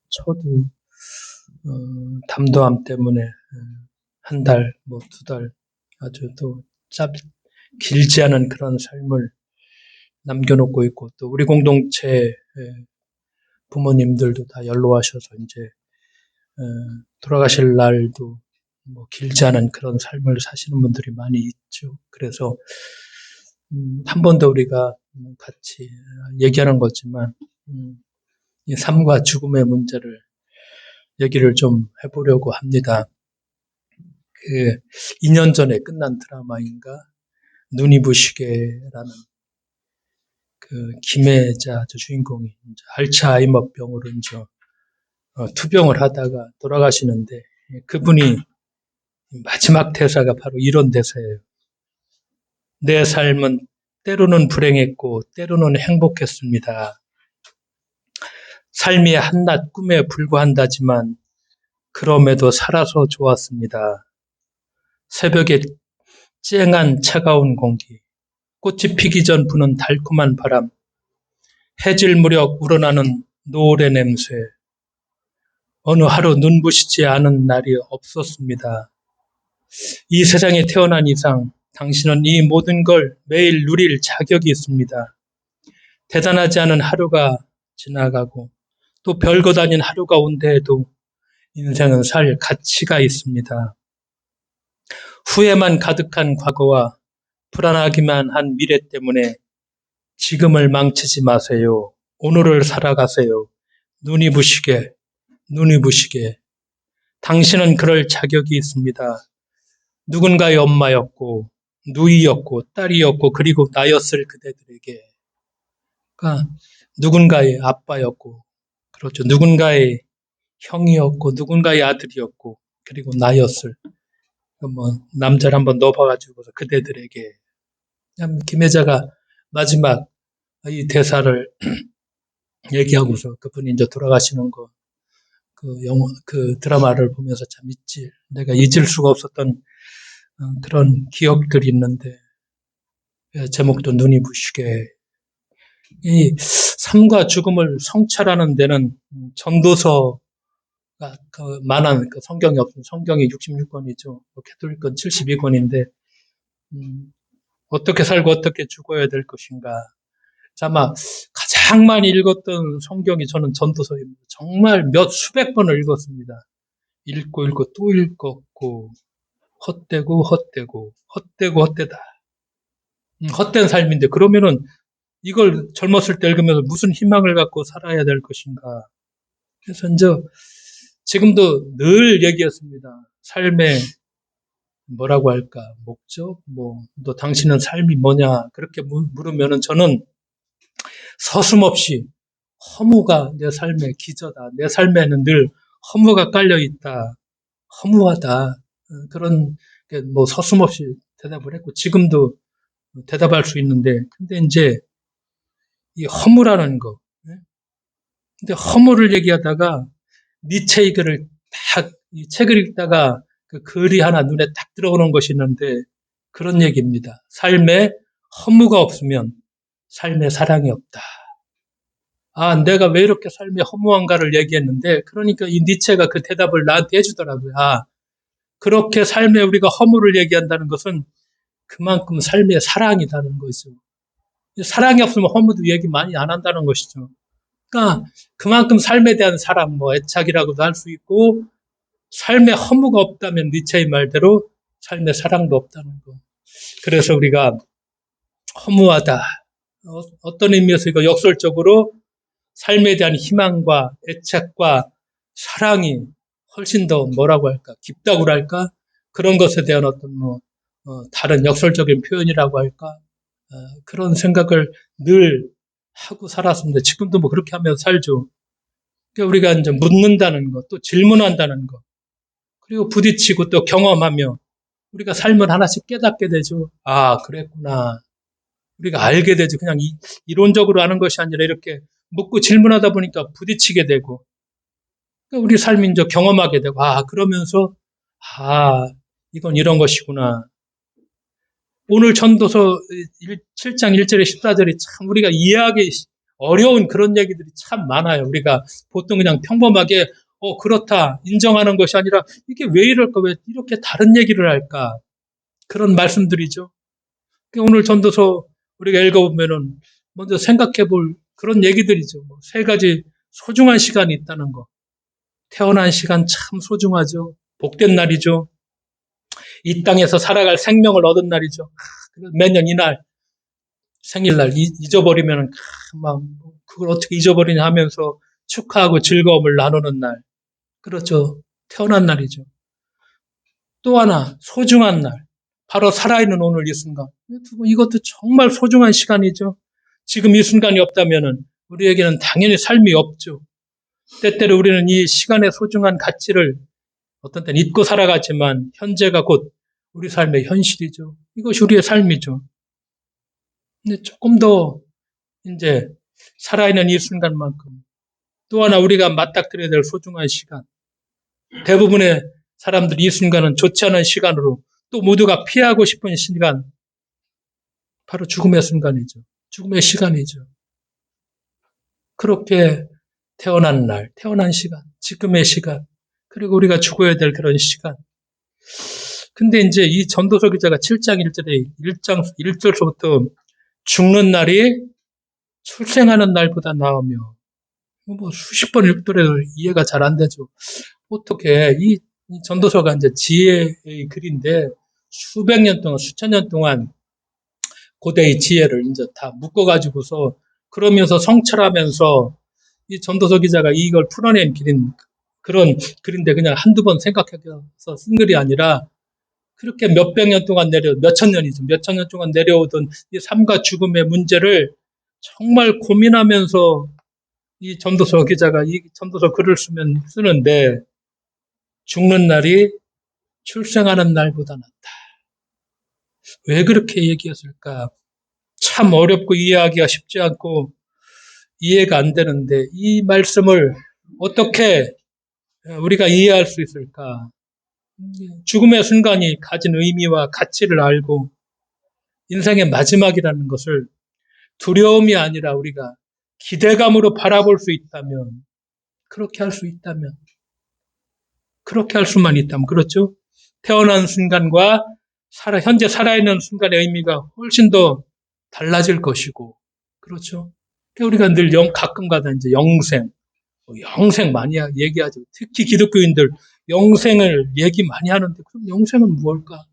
저도 담도암 때문에 한 달, 두 달 아주 또 길지 않은 그런 삶을 남겨놓고 있고, 또 우리 공동체 부모님들도 다 연로하셔서 이제 돌아가실 날도 길지 않은 그런 삶을 사시는 분들이 많이 있죠. 그래서 한 번 더 우리가 같이 얘기하는 거지만 이 삶과 죽음의 문제를 얘기를 좀 해보려고 합니다. 2년 전에 끝난 드라마인가? 눈이 부시게라는 김혜자 주인공이 알츠하이머병으로 이제 투병을 하다가 돌아가시는데, 그분이 마지막 대사가 바로 이런 대사예요. 내 삶은 때로는 불행했고 때로는 행복했습니다. 삶이 한낱 꿈에 불과한다지만 그럼에도 살아서 좋았습니다. 새벽에 쨍한 차가운 공기, 꽃이 피기 전 부는 달콤한 바람, 해질 무렵 우러나는 노을의 냄새, 어느 하루 눈부시지 않은 날이 없었습니다. 이 세상에 태어난 이상 당신은 이 모든 걸 매일 누릴 자격이 있습니다. 대단하지 않은 하루가 지나가고 또 별것 아닌 하루가 온다 해도 인생은 살 가치가 있습니다. 후회만 가득한 과거와 불안하기만 한 미래 때문에 지금을 망치지 마세요. 오늘을 살아가세요. 눈이 부시게, 눈이 부시게. 당신은 그럴 자격이 있습니다. 누군가의 엄마였고, 누이였고, 딸이었고, 그리고 나였을 그대들에게. 그러니까 누군가의 아빠였고, 그렇죠. 누군가의 형이었고, 누군가의 아들이었고, 그리고 나였을. 남자를 한번 넣어봐가지고서 그대들에게. 김혜자가 마지막 이 대사를 얘기하고서 그분이 이제 돌아가시는 거, 그 드라마를 보면서 참 내가 잊을 수가 없었던 그런 기억들이 있는데, 제목도 눈이 부시게. 이 삶과 죽음을 성찰하는 데는 전도서가 만한 성경이 없습니다. 성경이 66권이죠. 캐톨릭은 72권인데, 어떻게 살고 어떻게 죽어야 될 것인가. 아마 가장 많이 읽었던 성경이 저는 전도서입니다. 정말 수백 번을 읽었습니다. 읽고 또 읽었고, 헛되다. 헛된 삶인데, 그러면은 이걸 젊었을 때 읽으면서 무슨 희망을 갖고 살아야 될 것인가. 그래서 이제 지금도 늘 얘기했습니다. 삶의 뭐라고 할까, 목적? 너 당신은 삶이 뭐냐? 그렇게 물으면은 저는 서슴없이 허무가 내 삶의 기저다. 내 삶에는 늘 허무가 깔려 있다. 허무하다. 그런 서슴없이 대답을 했고, 지금도 대답할 수 있는데, 근데 이제 이 허무라는 거. 근데 허무를 얘기하다가 니체의 글을 이 책을 읽다가 그 글이 하나 눈에 딱 들어오는 것이 있는데, 그런 얘기입니다. 삶에 허무가 없으면 삶에 사랑이 없다. 내가 왜 이렇게 삶이 허무한가를 얘기했는데, 그러니까 이 니체가 그 대답을 나한테 해주더라고요. 그렇게 삶에 우리가 허무를 얘기한다는 것은 그만큼 삶에 사랑이라는 거죠. 사랑이 없으면 허무도 얘기 많이 안 한다는 것이죠. 그러니까 그만큼 삶에 대한 사랑, 애착이라고도 할 수 있고, 삶에 허무가 없다면 니체의 말대로 삶에 사랑도 없다는 거. 그래서 우리가 허무하다. 어떤 의미에서 이거 역설적으로 삶에 대한 희망과 애착과 사랑이 훨씬 더 뭐라고 할까, 깊다고 할까, 그런 것에 대한 어떤 다른 역설적인 표현이라고 할까, 그런 생각을 늘 하고 살았습니다. 지금도 그렇게 하면서 살죠. 그러니까 우리가 이제 묻는다는 것, 또 질문한다는 것, 그리고 부딪히고 또 경험하며 우리가 삶을 하나씩 깨닫게 되죠. 그랬구나. 우리가 알게 되죠. 그냥 이론적으로 아는 것이 아니라 이렇게 묻고 질문하다 보니까 부딪히게 되고, 그러니까 우리 삶이 이제 경험하게 되고, 그러면서, 이건 이런 것이구나. 오늘 전도서 7장 1절에 14절이 참 우리가 이해하기 어려운 그런 얘기들이 참 많아요. 우리가 보통 그냥 평범하게 그렇다 인정하는 것이 아니라 이게 왜 이럴까, 왜 이렇게 다른 얘기를 할까, 그런 말씀들이죠. 오늘 전도서 우리가 읽어보면은 먼저 생각해 볼 그런 얘기들이죠. 세 가지 소중한 시간이 있다는 거. 태어난 시간 참 소중하죠. 복된 날이죠. 이 땅에서 살아갈 생명을 얻은 날이죠. 매년 이날 생일날 잊어버리면 막 그걸 어떻게 잊어버리냐 하면서 축하하고 즐거움을 나누는 날. 그렇죠. 태어난 날이죠. 또 하나 소중한 날. 바로 살아있는 오늘 이 순간. 이것도 정말 소중한 시간이죠. 지금 이 순간이 없다면은 우리에게는 당연히 삶이 없죠. 때때로 우리는 이 시간의 소중한 가치를 어떤 때는 잊고 살아가지만 현재가 곧 우리 삶의 현실이죠. 이것이 우리의 삶이죠. 근데 조금 더 이제 살아있는 이 순간만큼 또 하나 우리가 맞닥뜨려야 될 소중한 시간. 대부분의 사람들이 이 순간은 좋지 않은 시간으로 또 모두가 피하고 싶은 시간. 바로 죽음의 순간이죠. 죽음의 시간이죠. 그렇게 태어난 날, 태어난 시간, 지금의 시간, 그리고 우리가 죽어야 될 그런 시간. 근데 이제 이 전도서 기자가 7장 1절에 1절서부터 죽는 날이 출생하는 날보다 나으며 뭐 수십 번 읽더라도 이해가 잘 안 되죠. 어떻게 이 전도서가 이제 지혜의 글인데 수백 년 동안, 수천 년 동안 고대의 지혜를 이제 다 묶어가지고서 그러면서 성찰하면서 이 전도서 기자가 이걸 풀어낸 그런 글인데 그냥 한두 번 생각해서 쓴 글이 아니라 그렇게 몇백 년 동안 몇천 년이죠. 몇천 년 동안 내려오던 이 삶과 죽음의 문제를 정말 고민하면서 이 전도서 기자가 이 전도서 글을 쓰는데 죽는 날이 출생하는 날보다 낫다. 왜 그렇게 얘기했을까? 참 어렵고 이해하기가 쉽지 않고 이해가 안 되는데 이 말씀을 어떻게 우리가 이해할 수 있을까? 죽음의 순간이 가진 의미와 가치를 알고 인생의 마지막이라는 것을 두려움이 아니라 우리가 기대감으로 바라볼 수 있다면, 그렇게 할 수 있다면, 그렇게 할 수만 있다면, 그렇죠? 태어난 순간과 현재 살아있는 순간의 의미가 훨씬 더 달라질 것이고, 그렇죠? 우리가 늘 가끔가다 이제 영생 많이 얘기하죠. 특히 기독교인들 영생을 얘기 많이 하는데, 그럼 영생은 무엇일까?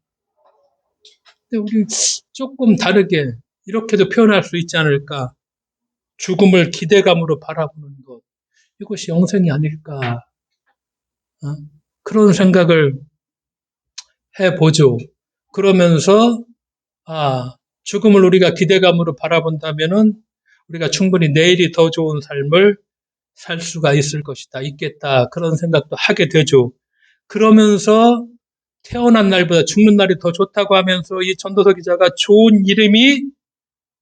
근데 우리 조금 다르게 이렇게도 표현할 수 있지 않을까? 죽음을 기대감으로 바라보는 것. 이것이 영생이 아닐까? 그런 생각을 해보죠. 그러면서, 죽음을 우리가 기대감으로 바라본다면은 우리가 충분히 내일이 더 좋은 삶을 살 수가 있을 것이다, 있겠다. 그런 생각도 하게 되죠. 그러면서 태어난 날보다 죽는 날이 더 좋다고 하면서 이 전도서 기자가 좋은 이름이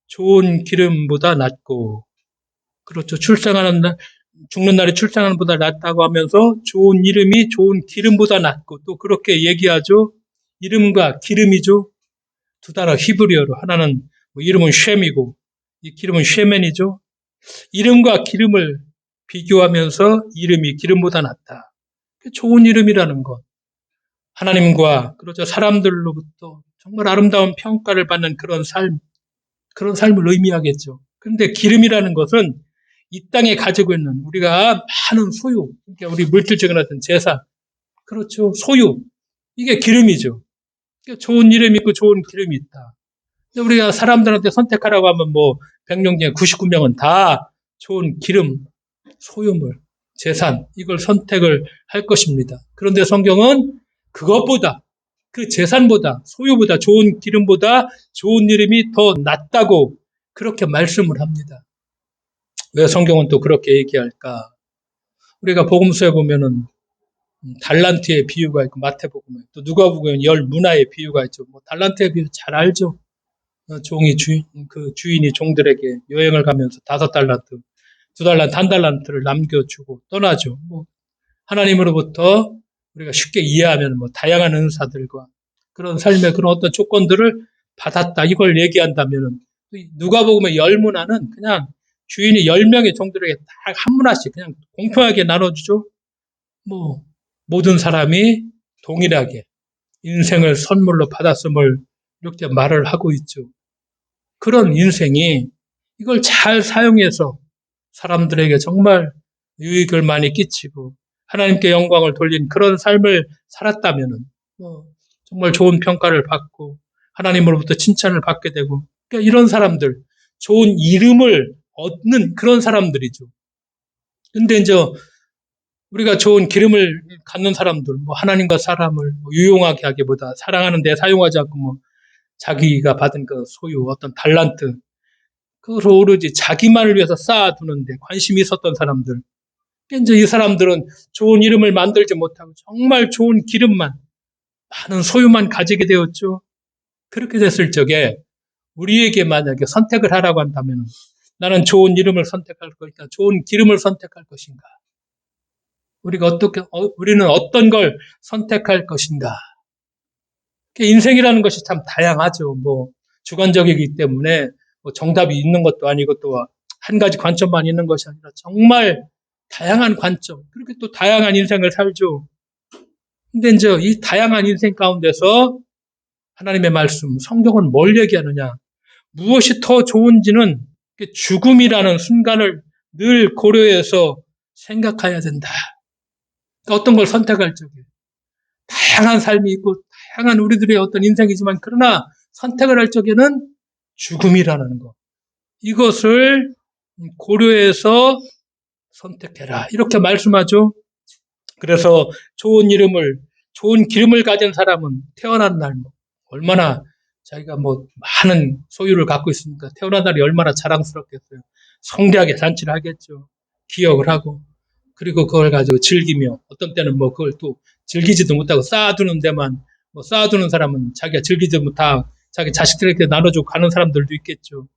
좋은 기름보다 낫고, 그렇죠. 죽는 날이 출생하는 보다 낫다고 하면서 좋은 이름이 좋은 기름보다 낫고 또 그렇게 얘기하죠. 이름과 기름이죠. 두 단어 히브리어로 하나는 이름은 쉔이고 이 기름은 쉐멘이죠. 이름과 기름을 비교하면서 이름이 기름보다 낫다. 좋은 이름이라는 것. 하나님과 그렇죠. 사람들로부터 정말 아름다운 평가를 받는 그런 삶을 의미하겠죠. 그런데 기름이라는 것은 이 땅에 가지고 있는 우리가 많은 소유, 그러니까 우리 물질적인 어떤 재산, 그렇죠. 소유. 이게 기름이죠. 그러니까 좋은 이름이 있고 좋은 기름이 있다. 우리가 사람들한테 선택하라고 하면 100명 중에 99명은 다 좋은 기름, 소유물, 재산, 이걸 선택을 할 것입니다. 그런데 성경은 그것보다, 그 재산보다, 소유보다, 좋은 기름보다 좋은 이름이 더 낫다고 그렇게 말씀을 합니다. 왜 성경은 또 그렇게 얘기할까? 우리가 복음서에 보면은 달란트의 비유가 있고 마태복음에 또 누가복음에 열 문화의 비유가 있죠. 달란트의 비유 잘 알죠. 주인이 종들에게 여행을 가면서 5달란트, 2달란트, 1달란트를 남겨주고 떠나죠. 하나님으로부터 우리가 쉽게 이해하면 다양한 은사들과 그런 삶의 그런 어떤 조건들을 받았다. 이걸 얘기한다면은 누가복음의 열 문화는 그냥 주인이 10명의 종들에게 딱 한 문화씩 그냥 공평하게 나눠주죠. 뭐 모든 사람이 동일하게 인생을 선물로 받았음을 이렇게 말을 하고 있죠. 그런 인생이 이걸 잘 사용해서 사람들에게 정말 유익을 많이 끼치고 하나님께 영광을 돌린 그런 삶을 살았다면은 정말 좋은 평가를 받고 하나님으로부터 칭찬을 받게 되고, 그러니까 이런 사람들, 좋은 이름을 얻는 그런 사람들이죠. 근데 이제 우리가 좋은 기름을 갖는 사람들, 뭐 하나님과 사람을 유용하게 하기보다 사랑하는 데 사용하지 않고 뭐 자기가 받은 그 소유, 어떤 달란트, 그것을 오로지 자기만을 위해서 쌓아두는데 관심이 있었던 사람들. 이제 이 사람들은 좋은 이름을 만들지 못하고 정말 좋은 기름만, 많은 소유만 가지게 되었죠. 그렇게 됐을 적에 우리에게 만약에 선택을 하라고 한다면 나는 좋은 이름을 선택할 것인가, 좋은 기름을 선택할 것인가? 우리는 어떤 걸 선택할 것인가? 인생이라는 것이 참 다양하죠. 뭐 주관적이기 때문에 뭐 정답이 있는 것도 아니고 또 한 가지 관점만 있는 것이 아니라 정말 다양한 관점, 그렇게 또 다양한 인생을 살죠. 근데 이제 이 다양한 인생 가운데서 하나님의 말씀, 성경은 뭘 얘기하느냐? 무엇이 더 좋은지는 죽음이라는 순간을 늘 고려해서 생각해야 된다. 그러니까 어떤 걸 선택할 적에 다양한 삶이 있고 다양한 우리들의 어떤 인생이지만 그러나 선택을 할 적에는 죽음이라는 것. 이것을 고려해서 선택해라. 이렇게 말씀하죠. 그래서 좋은 기름을 가진 사람은 태어난 날 얼마나 자기가 뭐 많은 소유를 갖고 있으니까 태어난 날이 얼마나 자랑스럽겠어요. 성대하게 잔치를 하겠죠. 기억을 하고. 그리고 그걸 가지고 즐기며 어떤 때는 뭐 그걸 또 즐기지도 못하고 쌓아두는 데만 뭐 쌓아두는 사람은 자기가 즐기지 못하고 자기 자식들에게 나눠주고 가는 사람들도 있겠죠.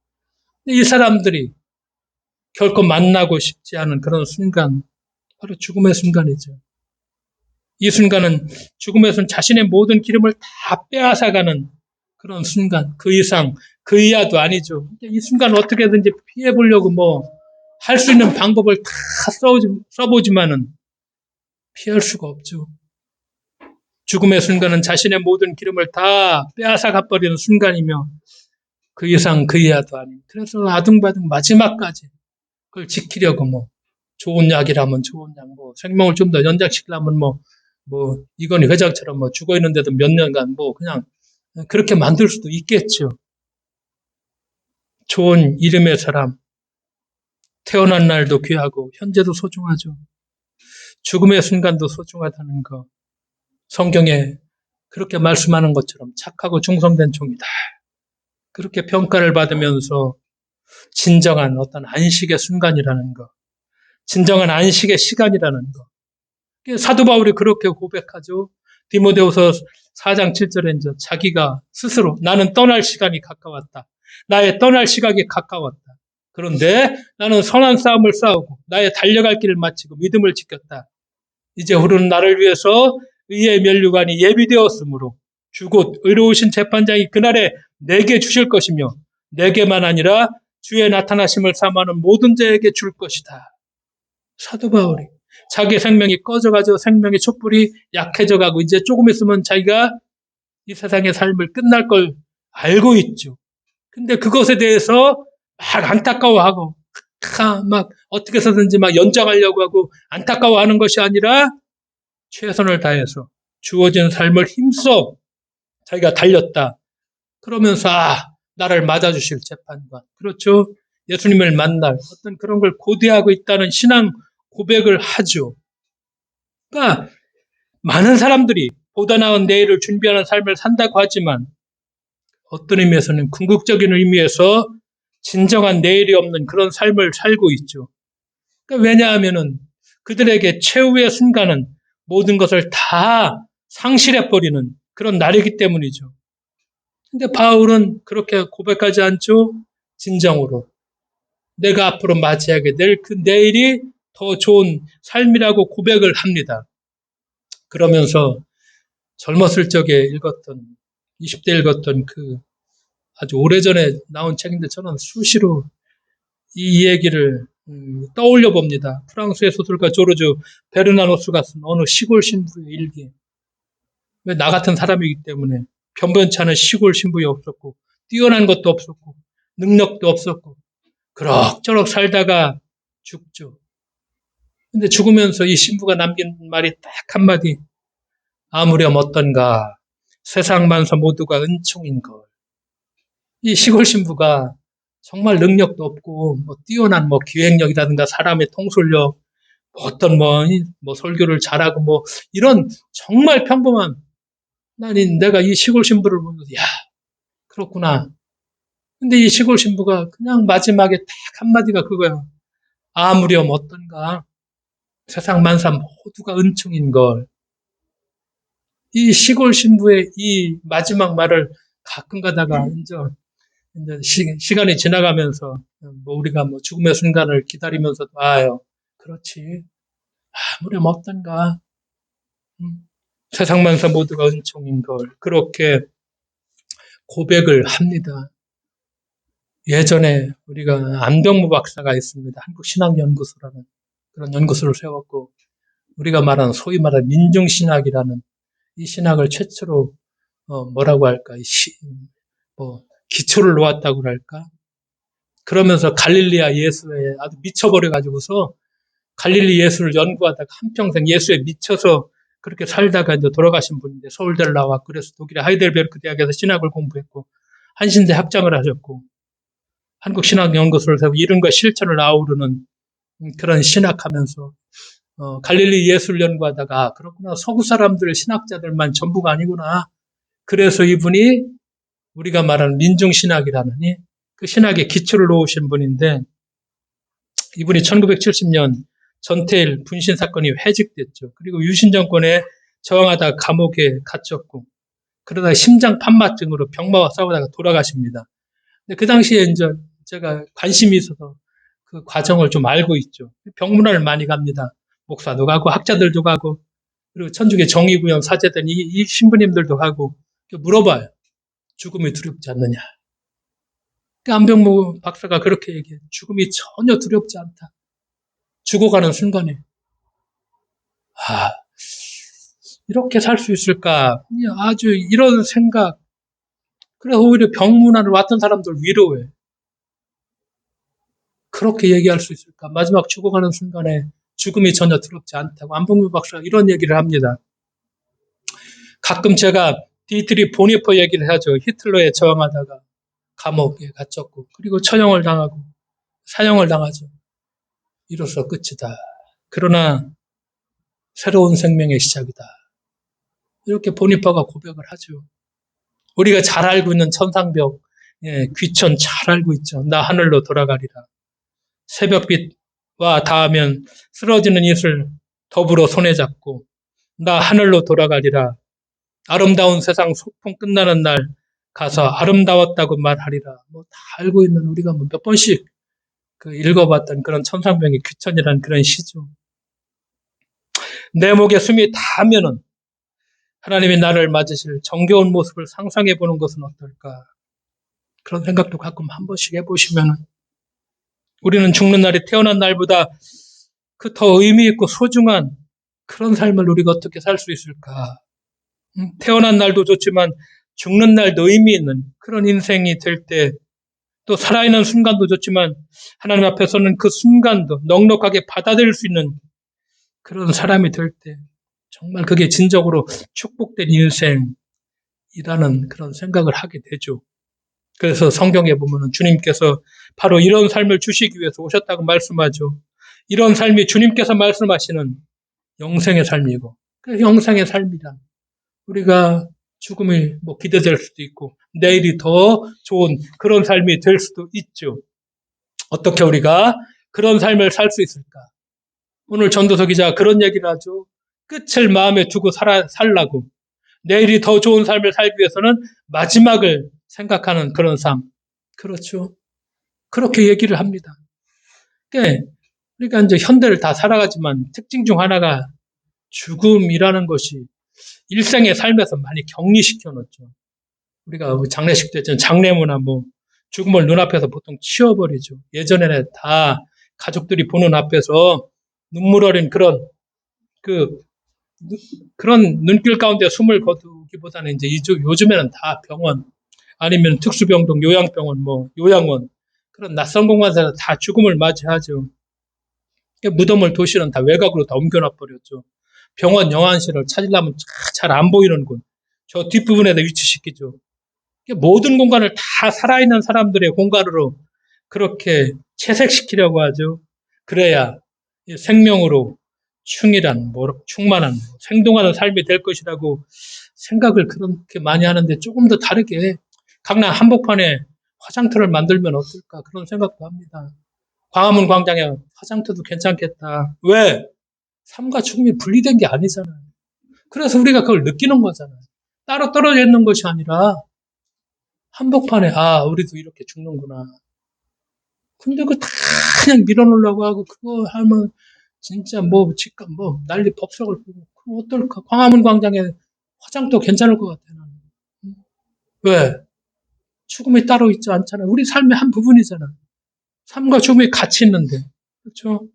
이 사람들이 결코 만나고 싶지 않은 그런 순간, 바로 죽음의 순간이죠. 이 순간은 죽음의 순간 자신의 모든 기름을 다 빼앗아가는 그런 순간, 그 이상, 그 이하도 아니죠. 이 순간 어떻게든지 피해보려고 뭐 할 수 있는 방법을 다 써보지만은 피할 수가 없죠. 죽음의 순간은 자신의 모든 기름을 다 빼앗아가 버리는 순간이며 그 이상, 그 이하도 아닌. 그래서 아둥바둥 마지막까지 그걸 지키려고 뭐 좋은 약이라면 좋은 약, 뭐 생명을 좀 더 연장시키려면 뭐 이건희 회장처럼 뭐 죽어 있는데도 몇 년간 뭐 그냥 그렇게 만들 수도 있겠죠. 좋은 이름의 사람, 태어난 날도 귀하고 현재도 소중하죠. 죽음의 순간도 소중하다는 거. 성경에 그렇게 말씀하는 것처럼 착하고 충성된 종이다. 그렇게 평가를 받으면서 진정한 어떤 안식의 순간이라는 거, 진정한 안식의 시간이라는 거. 사도 바울이 그렇게 고백하죠. 디모데후서 4장 7절에 이제 자기가 스스로 나는 떠날 시간이 가까웠다. 나의 떠날 시각이 가까웠다. 그런데 나는 선한 싸움을 싸우고 나의 달려갈 길을 마치고 믿음을 지켰다. 이제 흐르는 나를 위해서 의의 면류관이 예비되었으므로 주곧 의로우신 재판장이 그날에 내게 주실 것이며 내게만 아니라 주의 나타나심을 사모하는 모든 자에게 줄 것이다. 사도 바울이 자기 생명이 꺼져가지고 생명의 촛불이 약해져가고 이제 조금 있으면 자기가 이 세상의 삶을 끝날 걸 알고 있죠. 근데 그것에 대해서 막 안타까워하고 막 어떻게 해서든지 막 연장하려고 하고 안타까워하는 것이 아니라 최선을 다해서 주어진 삶을 힘써 자기가 달렸다. 그러면서 나를 맞아주실 재판관. 그렇죠. 예수님을 만날 어떤 그런 걸 고대하고 있다는 신앙 고백을 하죠. 그러니까 많은 사람들이 보다 나은 내일을 준비하는 삶을 산다고 하지만 어떤 의미에서는 궁극적인 의미에서 진정한 내일이 없는 그런 삶을 살고 있죠. 그러니까 왜냐하면은 그들에게 최후의 순간은 모든 것을 다 상실해버리는 그런 날이기 때문이죠. 근데 바울은 그렇게 고백하지 않죠. 진정으로 내가 앞으로 맞이하게 될 그 내일이 더 좋은 삶이라고 고백을 합니다. 그러면서 젊었을 적에 읽었던 20대 읽었던 그 아주 오래전에 나온 책인데 저는 수시로 이 얘기를 떠올려 봅니다. 프랑스의 소설가 조르주 베르나노스가 쓴 어느 시골 신부의 일기. 왜 나 같은 사람이기 때문에 변변치 않은 시골 신부에 없었고 뛰어난 것도 없었고 능력도 없었고 그럭저럭 살다가 죽죠. 근데 죽으면서 이 신부가 남긴 말이 딱 한마디. 아무렴 어떤가 세상 만사 모두가 은총인걸. 이 시골 신부가 정말 능력도 없고 뭐 뛰어난 뭐 기획력이라든가 사람의 통솔력 어떤 뭐 설교를 잘하고 뭐 이런 정말 평범한 나는 내가 이 시골 신부를 보면서 야 그렇구나. 근데 이 시골 신부가 그냥 마지막에 딱 한마디가 그거야. 아무렴 어떤가 세상 만사 모두가 은총인 걸. 이 시골 신부의 이 마지막 말을 가끔 가다가 이제 시간이 지나가면서 뭐 우리가 뭐 죽음의 순간을 기다리면서도 아요. 그렇지. 아무렴 어떤가. 세상 만사 모두가 은총인 걸. 그렇게 고백을 합니다. 예전에 우리가 안병무 박사가 있습니다. 한국신학연구소라는 그런 연구소를 세웠고 우리가 말하는 소위 말하는 민중신학이라는 이 신학을 최초로 뭐라고 할까 뭐 기초를 놓았다고 할까 그러면서 갈릴리아 예수에 아주 미쳐버려 가지고서 갈릴리 예수를 연구하다가 한평생 예수에 미쳐서 그렇게 살다가 이제 돌아가신 분인데 서울대를 나왔고 그래서 독일의 하이델베르크 대학에서 신학을 공부했고 한신대 학장을 하셨고 한국신학연구소를 세우고 이른과 실천을 아우르는 그런 신학하면서 갈릴리 예수를 연구하다가 그렇구나 서구 사람들 신학자들만 전부가 아니구나. 그래서 이분이 우리가 말하는 민중신학이라는 그 신학의 기초를 놓으신 분인데 이분이 1970년 전태일 분신 사건이 회직됐죠. 그리고 유신 정권에 저항하다가 감옥에 갇혔고 그러다가 심장 판마증으로 병마와 싸우다가 돌아가십니다. 근데 그 당시에 이제 제가 관심이 있어서 그 과정을 좀 알고 있죠. 병문안을 많이 갑니다. 목사도 가고 학자들도 가고 그리고 천주교 정의구현 사제들 이 신부님들도 가고 물어봐요. 죽음이 두렵지 않느냐. 안병무 박사가 그렇게 얘기해요. 죽음이 전혀 두렵지 않다. 죽어가는 순간에 이렇게 살 수 있을까? 아주 이런 생각. 그래서 오히려 병문안을 왔던 사람들 위로해. 그렇게 얘기할 수 있을까? 마지막 죽어가는 순간에 죽음이 전혀 두렵지 않다고 안병무 박사가 이런 얘기를 합니다. 가끔 제가 디트리 보니퍼 얘기를 하죠. 히틀러에 저항하다가 감옥에 갇혔고 그리고 처형을 당하고 사형을 당하죠. 이로써 끝이다. 그러나 새로운 생명의 시작이다. 이렇게 보니퍼가 고백을 하죠. 우리가 잘 알고 있는 천상벽, 귀천 잘 알고 있죠. 나 하늘로 돌아가리라. 새벽빛과 닿으면 쓰러지는 이슬 더불어 손에 잡고 나 하늘로 돌아가리라. 아름다운 세상 소풍 끝나는 날 가서 아름다웠다고 말하리라. 뭐 다 알고 있는 우리가 뭐 몇 번씩 읽어봤던 그런 천상병의 귀천이라는 그런 시죠. 내 목에 숨이 닿으면은 하나님이 나를 맞으실 정겨운 모습을 상상해 보는 것은 어떨까? 그런 생각도 가끔 한 번씩 해보시면은 우리는 죽는 날이 태어난 날보다 그 더 의미 있고 소중한 그런 삶을 우리가 어떻게 살 수 있을까? 태어난 날도 좋지만 죽는 날도 의미 있는 그런 인생이 될 때 또 살아있는 순간도 좋지만 하나님 앞에서는 그 순간도 넉넉하게 받아들일 수 있는 그런 사람이 될 때 정말 그게 진정으로 축복된 인생이라는 그런 생각을 하게 되죠. 그래서 성경에 보면은 주님께서 바로 이런 삶을 주시기 위해서 오셨다고 말씀하죠. 이런 삶이 주님께서 말씀하시는 영생의 삶이고, 그 영생의 삶이란 우리가 죽음이 뭐 기대될 수도 있고, 내일이 더 좋은 그런 삶이 될 수도 있죠. 어떻게 우리가 그런 삶을 살 수 있을까? 오늘 전도서 기자가 그런 얘기를 하죠. 끝을 마음에 두고 살라고. 내일이 더 좋은 삶을 살기 위해서는 마지막을 생각하는 그런 삶. 그렇죠. 그렇게 얘기를 합니다. 그러니까 이제 현대를 다 살아가지만 특징 중 하나가 죽음이라는 것이 일생의 삶에서 많이 격리시켜 놓죠. 우리가 장례식 때 장례문화 뭐 죽음을 눈앞에서 보통 치워버리죠. 예전에는 다 가족들이 보는 앞에서 눈물 어린 그, 그런 눈길 가운데 숨을 거두기보다는 이제 요즘에는 다 병원, 아니면 특수병동, 요양병원, 요양원, 그런 낯선 공간에서 다 죽음을 맞이하죠. 무덤을 도시는 다 외곽으로 다 옮겨놔 버렸죠. 병원 영안실을 찾으려면 잘 안 보이는 곳, 저 뒷부분에다 위치시키죠. 모든 공간을 다 살아있는 사람들의 공간으로 그렇게 채색시키려고 하죠. 그래야 생명으로 충만한, 생동하는 삶이 될 것이라고 생각을 그렇게 많이 하는데, 조금 더 다르게 강남 한복판에 화장터를 만들면 어떨까, 그런 생각도 합니다. 광화문 광장에 화장터도 괜찮겠다. 왜? 삶과 죽음이 분리된 게 아니잖아요. 그래서 우리가 그걸 느끼는 거잖아요. 따로 떨어져 있는 것이 아니라 한복판에, 우리도 이렇게 죽는구나. 근데 그거 다 그냥 밀어놓으려고 하고, 그거 하면 진짜 집값 난리 법석을 부고, 그거 어떨까? 광화문 광장에 화장도 괜찮을 것 같아, 나는. 왜? 죽음이 따로 있지 않잖아요. 우리 삶의 한 부분이잖아. 삶과 죽음이 같이 있는데. 그렇죠?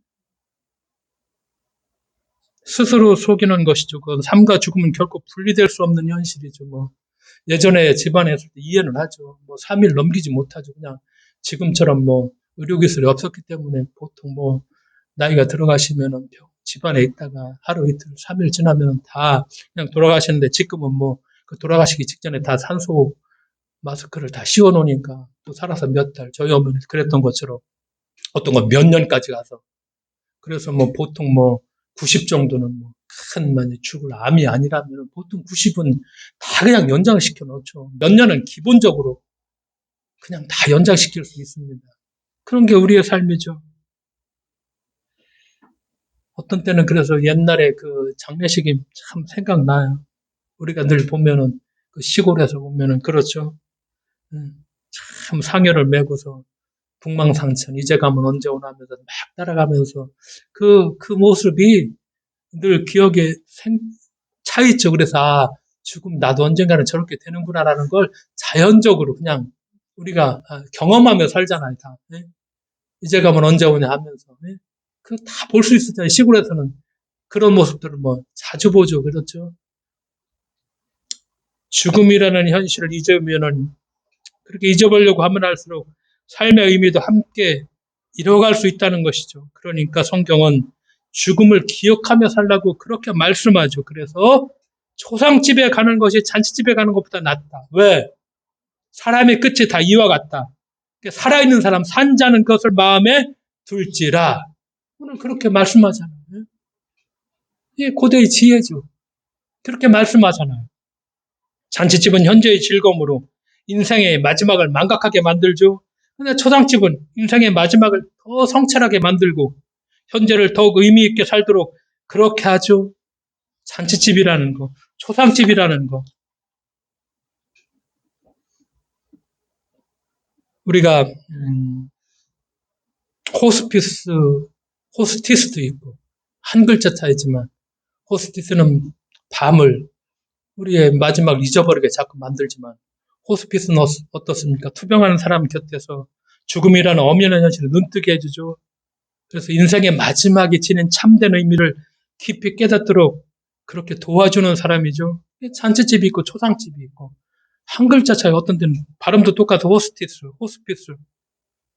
스스로 속이는 것이죠. 그건 삶과 죽음은 결코 분리될 수 없는 현실이죠. 예전에 집안에 있을 때 이해는 하죠. 3일 넘기지 못하죠. 그냥 지금처럼 의료기술이 없었기 때문에 보통 나이가 들어가시면은 집안에 있다가 하루 이틀 3일 지나면 다 그냥 돌아가시는데, 지금은 그 돌아가시기 직전에 다 산소 마스크를 다 씌워 놓으니까 또 살아서 몇 달, 저희 어머니 그랬던 것처럼 어떤 건 몇 년까지 가서, 그래서 보통 90 정도는 큰 많이 죽을 암이 아니라면 보통 90은 다 그냥 연장시켜 놓죠. 몇 년은 기본적으로 그냥 다 연장시킬 수 있습니다. 그런 게 우리의 삶이죠. 어떤 때는 그래서 옛날에 그 장례식이 참 생각나요. 우리가 늘 보면은 그 시골에서 보면은 그렇죠. 참 상여를 메고서 북망상천 이제 가면 언제 오나 하면서 막 따라가면서 그 모습이 늘 기억에 차 있죠. 그래서 죽음 나도 언젠가는 저렇게 되는구나라는 걸 자연적으로 그냥 우리가 경험하며 살잖아요. 다. 네? 이제 가면 언제 오냐 하면서. 네? 그 다 볼 수 있었잖아요. 시골에서는 그런 모습들을 자주 보죠. 그렇죠. 죽음이라는 현실을 잊으면은, 그렇게 잊어보려고 하면 할수록 삶의 의미도 함께 잃어갈 수 있다는 것이죠. 그러니까 성경은 죽음을 기억하며 살라고 그렇게 말씀하죠. 그래서 초상집에 가는 것이 잔치집에 가는 것보다 낫다. 왜? 사람의 끝이 다 이와 같다. 살아있는 사람, 산자는 것을 마음에 둘지라. 오늘 그렇게 말씀하잖아요. 이게 고대의 지혜죠. 그렇게 말씀하잖아요. 잔치집은 현재의 즐거움으로 인생의 마지막을 망각하게 만들죠. 근데 초상집은 인생의 마지막을 더 성찰하게 만들고 현재를 더욱 의미 있게 살도록 그렇게 하죠. 잔치집이라는 거, 초상집이라는 거. 우리가 호스피스, 호스티스도 있고 한 글자 차이지만, 호스티스는 밤을 우리의 마지막을 잊어버리게 자꾸 만들지만, 호스피스는 어떻습니까? 투병하는 사람 곁에서 죽음이라는 엄연한 현실을 눈뜨게 해주죠. 그래서 인생의 마지막이 지닌 참된 의미를 깊이 깨닫도록 그렇게 도와주는 사람이죠. 잔치집이 있고 초상집이 있고 한 글자 차이, 어떤 데는 발음도 똑같아. 호스피스.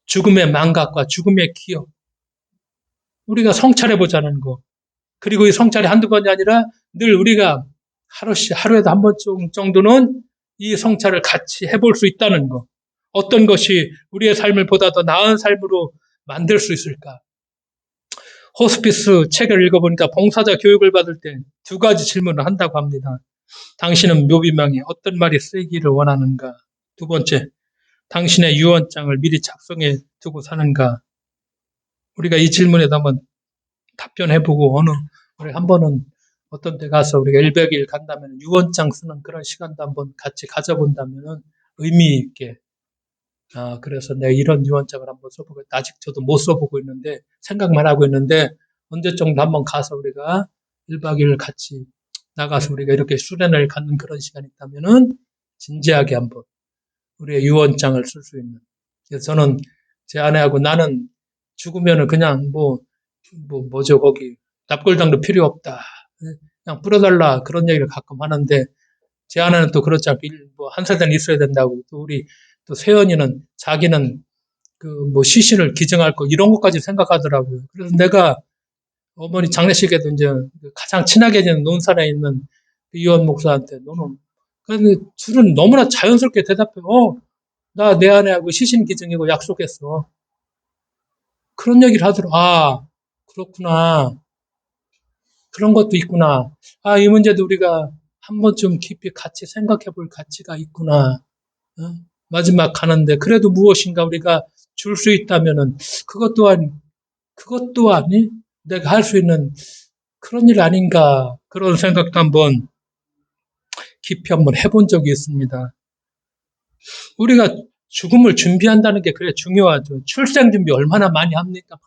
죽음의 망각과 죽음의 기억. 우리가 성찰해보자는 거. 그리고 이 성찰이 한두 번이 아니라 늘 우리가 하루에도 한 번 정도는 이 성찰을 같이 해볼 수 있다는 거. 어떤 것이 우리의 삶을 보다 더 나은 삶으로 만들 수 있을까? 호스피스 책을 읽어보니까 봉사자 교육을 받을 때 두 가지 질문을 한다고 합니다. 당신은 묘비명에 어떤 말이 쓰이기를 원하는가? 두 번째, 당신의 유언장을 미리 작성해 두고 사는가? 우리가 이 질문에도 한번 답변해보고, 우리 한 번은 어떤 데 가서 우리가 100일 간다면 유언장 쓰는 그런 시간도 한번 같이 가져본다면 의미 있게, 그래서 내가 이런 유언장을 한번 써보고, 아직 저도 못 써보고 있는데, 생각만 하고 있는데, 언제 정도 한번 가서 우리가 1박 2일 같이 나가서 우리가 이렇게 수련을 갖는 그런 시간이 있다면은, 진지하게 한번 우리의 유언장을 쓸 수 있는. 그래서 저는 제 아내하고 나는 죽으면은 그냥 뭐죠, 거기. 납골당도 필요 없다. 그냥 뿌려달라. 그런 얘기를 가끔 하는데, 제 아내는 또 그렇지 않고, 한 세대는 있어야 된다고. 또 우리, 또 세연이는 자기는 시신을 기증할 거, 이런 것까지 생각하더라고요. 그래서 내가 어머니 장례식에도 이제 가장 친하게 지낸 논산에 있는 그 이원 목사한테 너는, 그 줄은 너무나 자연스럽게 대답해. 나 내 아내하고 시신 기증이고 약속했어. 그런 얘기를 하더라고. 아, 그렇구나. 그런 것도 있구나. 아, 이 문제도 우리가 한 번쯤 깊이 같이 생각해 볼 가치가 있구나. 어? 마지막 가는데, 그래도 무엇인가 우리가 줄 수 있다면은, 그것 또한 내가 할 수 있는 그런 일 아닌가. 그런 생각도 깊이 한번 해본 적이 있습니다. 우리가 죽음을 준비한다는 게 그래 중요하죠. 출생 준비 얼마나 많이 합니까?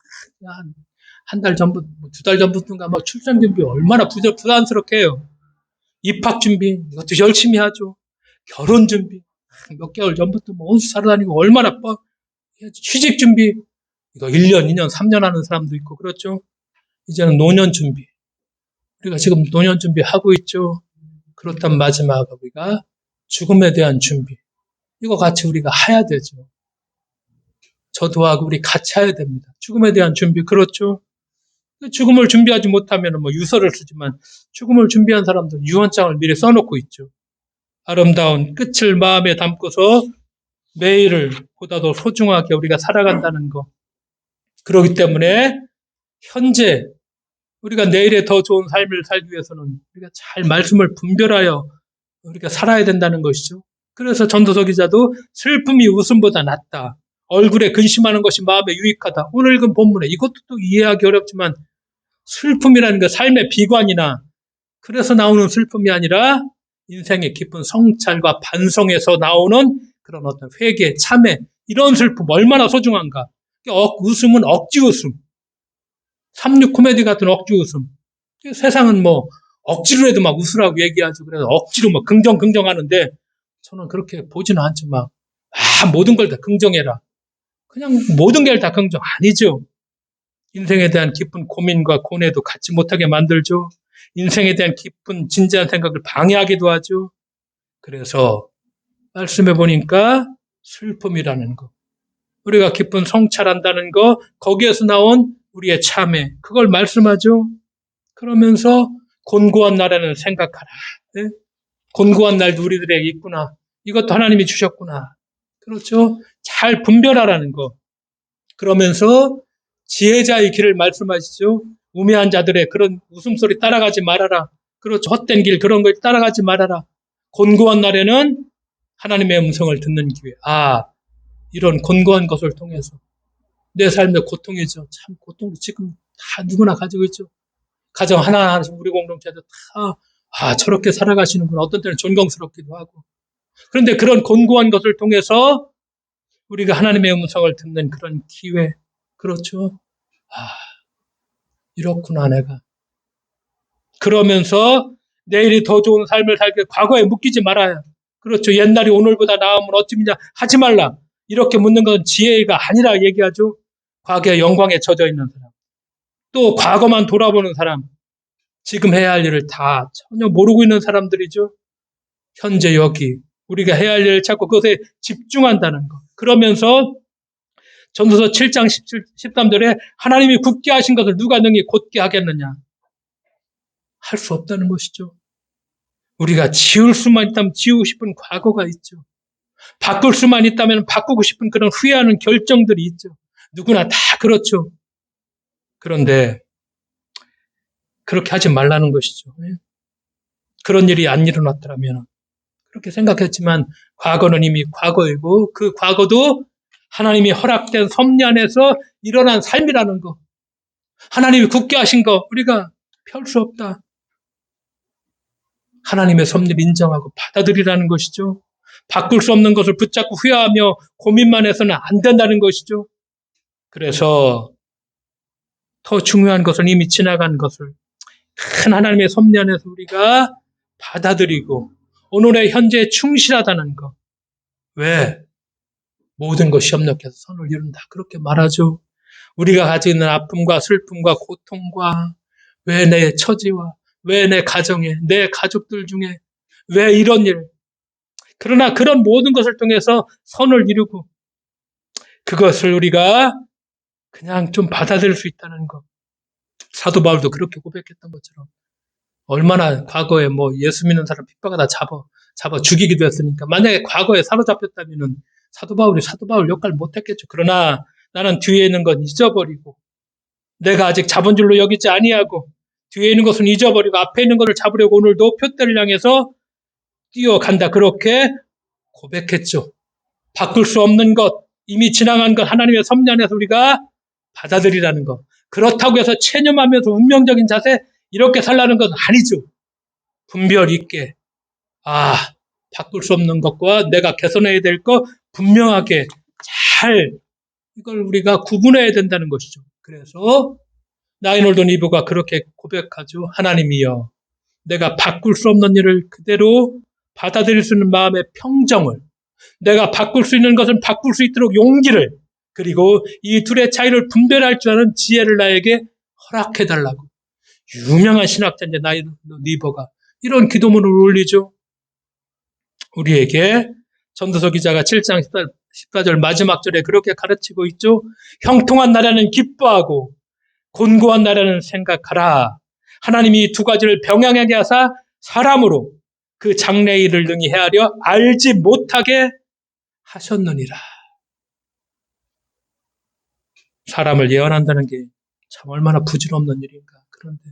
한 달 전부터, 2달 전부터인가 막 출생 준비 얼마나 부담스럽게 해요. 입학 준비, 이것도 열심히 하죠. 결혼 준비, 몇 개월 전부터 온수 사러 다니고 얼마나 취직 준비, 이거 1년, 2년, 3년 하는 사람도 있고, 그렇죠? 이제는 노년 준비. 우리가 지금 노년 준비하고 있죠. 그렇단 마지막 우리가 죽음에 대한 준비. 이거 같이 우리가 해야 되죠. 저도 하고 우리 같이 해야 됩니다. 죽음에 대한 준비, 그렇죠? 죽음을 준비하지 못하면 유서를 쓰지만 죽음을 준비한 사람들은 유언장을 미리 써놓고 있죠. 아름다운 끝을 마음에 담고서 매일을 보다 더 소중하게 우리가 살아간다는 거. 그렇기 때문에 현재 우리가 내일에 더 좋은 삶을 살기 위해서는 우리가 잘 말씀을 분별하여 우리가 살아야 된다는 것이죠. 그래서 전도서 기자도 슬픔이 웃음보다 낫다. 얼굴에 근심하는 것이 마음에 유익하다. 오늘 읽은 본문에 이것도 또 이해하기 어렵지만 슬픔이라는 게 삶의 비관이나 그래서 나오는 슬픔이 아니라 인생의 깊은 성찰과 반성에서 나오는 그런 어떤 회개, 참회, 이런 슬픔 얼마나 소중한가. 웃음은 억지 웃음. 삼육 코미디 같은 억지 웃음. 세상은 억지로 해도 막 웃으라고 얘기하죠. 그래서 억지로 긍정 하는데 저는 그렇게 보지는 않죠. 모든 걸 다 긍정해라. 그냥 모든 게 다 긍정 아니죠. 인생에 대한 깊은 고민과 고뇌도 갖지 못하게 만들죠. 인생에 대한 깊은 진지한 생각을 방해하기도 하죠. 그래서 말씀해 보니까 슬픔이라는 거, 우리가 깊은 성찰한다는 거, 거기에서 나온 우리의 참회, 그걸 말씀하죠. 그러면서 곤고한 날에는 생각하라. 네? 곤고한 날도 우리들에게 있구나. 이것도 하나님이 주셨구나. 그렇죠? 잘 분별하라는 거. 그러면서 지혜자의 길을 말씀하시죠. 우매한 자들의 그런 웃음소리 따라가지 말아라. 그렇죠. 헛된 길 그런 걸 따라가지 말아라. 곤고한 날에는 하나님의 음성을 듣는 기회. 이런 곤고한 것을 통해서 내 삶의 고통이죠. 참 고통도 지금 다 누구나 가지고 있죠. 가정 하나하나 우리 공동체도 다 저렇게 살아가시는구나. 어떤 때는 존경스럽기도 하고. 그런데 그런 곤고한 것을 통해서 우리가 하나님의 음성을 듣는 그런 기회. 그렇죠. 이렇구나 내가. 그러면서 내일이 더 좋은 삶을 살기 과거에 묶이지 말아야. 그렇죠. 옛날이 오늘보다 나으면 어찌냐 하지 말라. 이렇게 묻는 건 지혜가 아니라 얘기하죠. 과거의 영광에 젖어 있는 사람. 또 과거만 돌아보는 사람. 지금 해야 할 일을 다 전혀 모르고 있는 사람들이죠. 현재 여기 우리가 해야 할 일을 찾고 그것에 집중한다는 것. 그러면서 전도서 7장 13절에 하나님이 굳게 하신 것을 누가 능히 곧게 하겠느냐. 할 수 없다는 것이죠. 우리가 지울 수만 있다면 지우고 싶은 과거가 있죠. 바꿀 수만 있다면 바꾸고 싶은 그런 후회하는 결정들이 있죠. 누구나 다 그렇죠. 그런데 그렇게 하지 말라는 것이죠. 그런 일이 안 일어났더라면 그렇게 생각했지만 과거는 이미 과거이고 그 과거도 하나님이 허락된 섭리 안에서 일어난 삶이라는 거. 하나님이 굳게 하신 거 우리가 펼 수 없다. 하나님의 섭리를 인정하고 받아들이라는 것이죠. 바꿀 수 없는 것을 붙잡고 후회하며 고민만 해서는 안 된다는 것이죠. 그래서 더 중요한 것은 이미 지나간 것을 큰 하나님의 섭리 안에서 우리가 받아들이고 오늘의 현재에 충실하다는 것. 왜? 모든 것이 협력해서 선을 이룬다. 그렇게 말하죠. 우리가 가지고 있는 아픔과 슬픔과 고통과 왜 내 처지와 왜 내 가정에 내 가족들 중에 왜 이런 일 그러나 그런 모든 것을 통해서 선을 이루고 그것을 우리가 그냥 좀 받아들일 수 있다는 것. 사도 바울도 그렇게 고백했던 것처럼 얼마나 과거에 뭐 예수 믿는 사람 핍박하다 잡아 죽이기도 했으니까 만약에 과거에 사로잡혔다면은 사도 바울 역할 못했겠죠. 그러나 나는 뒤에 있는 건 잊어버리고 내가 아직 잡은 줄로 여기지 아니하고 뒤에 있는 것은 잊어버리고 앞에 있는 것을 잡으려고 오늘도 표대를 향해서 뛰어간다. 그렇게 고백했죠. 바꿀 수 없는 것, 이미 지나간 것 하나님의 섭리 안에서 우리가 받아들이라는 것. 그렇다고 해서 체념하면서 운명적인 자세 이렇게 살라는 건 아니죠. 분별 있게 바꿀 수 없는 것과 내가 개선해야 될 것 분명하게 잘 이걸 우리가 구분해야 된다는 것이죠. 그래서 나인홀든 이브가 그렇게 고백하죠. 하나님이여 내가 바꿀 수 없는 일을 그대로 받아들일 수 있는 마음의 평정을 내가 바꿀 수 있는 것은 바꿀 수 있도록 용기를 그리고 이 둘의 차이를 분별할 줄 아는 지혜를 나에게 허락해달라고 유명한 신학자인데 나인홀든 이브가 이런 기도문을 올리죠. 우리에게 전도서 기자가 7장 14절 마지막 절에 그렇게 가르치고 있죠. 형통한 나라는 기뻐하고 곤고한 나라는 생각하라. 하나님이 두 가지를 병행하게 하사 사람으로 그 장래의 일을 능히 헤아려 알지 못하게 하셨느니라. 사람을 예언한다는 게 참 얼마나 부질없는 일인가. 그런데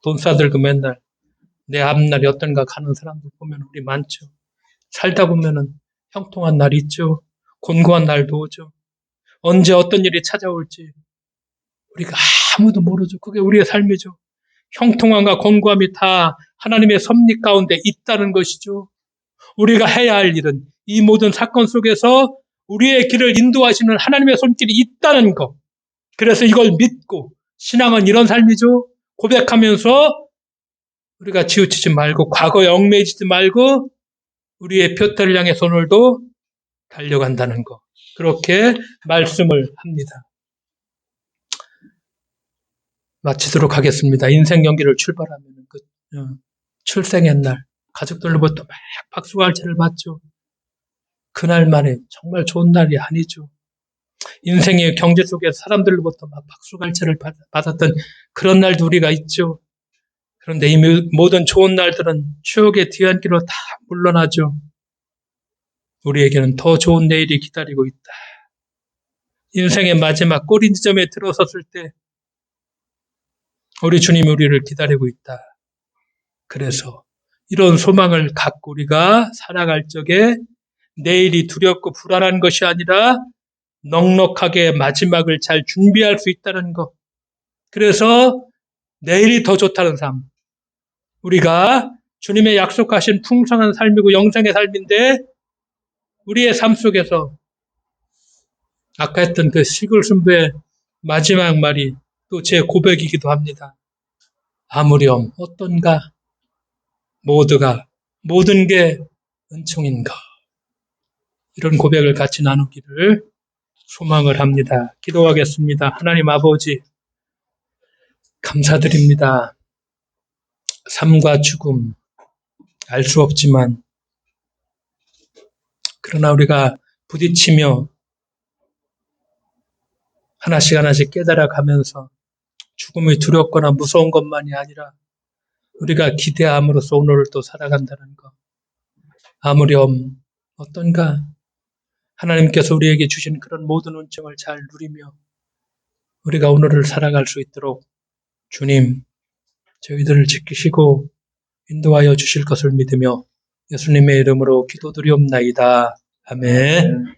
돈 싸들고 맨날 내 앞날이 어떤가 가는 사람들 보면 우리 많죠. 살다 보면은 형통한 날이 있죠. 곤고한 날도 오죠. 언제 어떤 일이 찾아올지 우리가 아무도 모르죠. 그게 우리의 삶이죠. 형통함과 곤고함이 다 하나님의 섭리 가운데 있다는 것이죠. 우리가 해야 할 일은 이 모든 사건 속에서 우리의 길을 인도하시는 하나님의 손길이 있다는 것. 그래서 이걸 믿고 신앙은 이런 삶이죠. 고백하면서 우리가 치우치지 말고 과거에 얽매이지 말고 우리의 표태를 향해서 오늘도 달려간다는 것. 그렇게 말씀을 합니다. 마치도록 하겠습니다. 인생 연기를 출발하면 출생의 날 가족들로부터 막 박수갈채를 받죠. 그날만에 정말 좋은 날이 아니죠. 인생의 경제 속에서 사람들로부터 막 박수갈채를 받았던 그런 날도 우리가 있죠. 그런데 이 모든 좋은 날들은 추억의 뒤안길로 다 물러나죠. 우리에게는 더 좋은 내일이 기다리고 있다. 인생의 마지막 꼬리 지점에 들어섰을 때 우리 주님이 우리를 기다리고 있다. 그래서 이런 소망을 갖고 우리가 살아갈 적에 내일이 두렵고 불안한 것이 아니라 넉넉하게 마지막을 잘 준비할 수 있다는 것. 그래서 내일이 더 좋다는 삶. 우리가 주님의 약속하신 풍성한 삶이고 영생의 삶인데 우리의 삶 속에서 아까 했던 그 시글순부의 마지막 말이 또 제 고백이기도 합니다. 아무렴 어떤가 모든 게 은총인가 이런 고백을 같이 나누기를 소망을 합니다. 기도하겠습니다. 하나님 아버지 감사드립니다. 삶과 죽음 알 수 없지만 그러나 우리가 부딪히며 하나씩 깨달아가면서 죽음이 두렵거나 무서운 것만이 아니라 우리가 기대함으로써 오늘을 또 살아간다는 것. 아무렴 어떤가 하나님께서 우리에게 주신 그런 모든 은총을 잘 누리며 우리가 오늘을 살아갈 수 있도록 주님 저희들을 지키시고 인도하여 주실 것을 믿으며 예수님의 이름으로 기도드리옵나이다. 아멘.